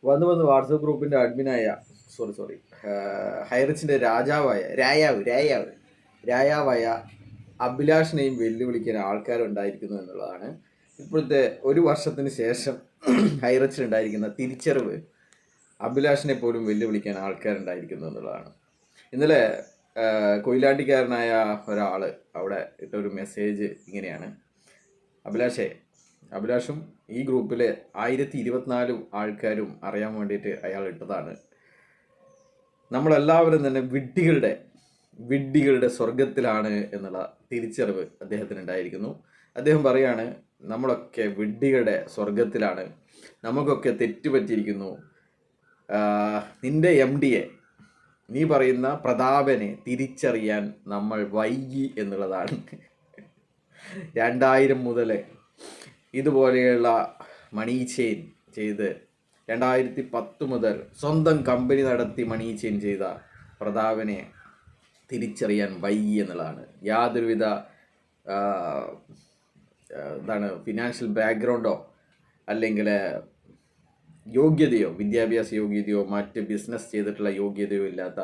വന്ന് വാട്സപ്പ് ഗ്രൂപ്പിന്റെ അഡ്മിനായ സോറി ഹൈറിച്ചിന്റെ രായാവായ അഭിലാഷിനെയും വെല്ലുവിളിക്കാൻ ആൾക്കാരുണ്ടായിരിക്കുന്നു എന്നുള്ളതാണ് ഇപ്പോഴത്തെ ഒരു വർഷത്തിന് ശേഷം ഹൈറിച്ചിലുണ്ടായിരിക്കുന്ന തിരിച്ചറിവ്. അഭിലാഷിനെ പോലും വെല്ലുവിളിക്കാൻ ആൾക്കാരുണ്ടായിരിക്കുന്നു എന്നുള്ളതാണ്. ഇന്നലെ കൊയിലാണ്ടിക്കാരനായ ഒരാൾ അവിടെ ഇട്ടൊരു മെസ്സേജ് ഇങ്ങനെയാണ്: അഭിലാഷും ഈ ഗ്രൂപ്പിലെ 1024 ആൾക്കാരും അറിയാൻ വേണ്ടിയിട്ട് അയാൾ ഇട്ടതാണ്. നമ്മളെല്ലാവരും തന്നെ വിഡ്ഢികളുടെ സ്വർഗത്തിലാണ് എന്നുള്ള തിരിച്ചറിവ് അദ്ദേഹത്തിന് ഉണ്ടായിരിക്കുന്നു. അദ്ദേഹം പറയാണ്, നമ്മളൊക്കെ വിഡ്ഢികളുടെ സ്വർഗത്തിലാണ്, നമുക്കൊക്കെ തെറ്റുപറ്റിയിരിക്കുന്നു. നിന്റെ MD-യെ, നീ പറയുന്ന പ്രതാപനെ തിരിച്ചറിയാൻ നമ്മൾ വൈകി എന്നുള്ളതാണ്. 2000 മുതൽ ഇതുപോലെയുള്ള മണി ചെയിൻ ചെയ്ത് 2010 മുതൽ സ്വന്തം കമ്പനി നടത്തി മണി ചെയിൻ ചെയ്ത പ്രതാപനെ തിരിച്ചറിയാൻ വൈകി എന്നുള്ളതാണ്. യാതൊരുവിധ ഫിനാൻഷ്യൽ ബാക്ക്ഗ്രൗണ്ടോ അല്ലെങ്കിൽ വിദ്യാഭ്യാസ യോഗ്യതയോ മറ്റ് ബിസിനസ് ചെയ്തിട്ടുള്ള യോഗ്യതയോ ഇല്ലാത്ത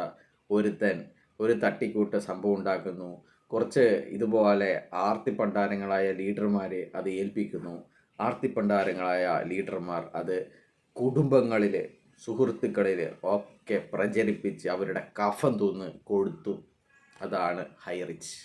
ഒരു തട്ടിക്കൂട്ട് സംഭവം ഉണ്ടാക്കുന്നു. കുറച്ച് ഇതുപോലെ ആർത്തിപ്പണ്ടാരങ്ങളായ ലീഡർമാരെ അത് ഏൽപ്പിക്കുന്നു. ആർത്തിപ്പണ്ടാരങ്ങളായ ലീഡർമാർ അത് കുടുംബങ്ങളിൽ, സുഹൃത്തുക്കളിൽ ഒക്കെ പ്രചരിപ്പിച്ച് അവരുടെ കഫം തൂന്ന് കൊടുത്തു. അതാണ് ഹൈറിച്ച്.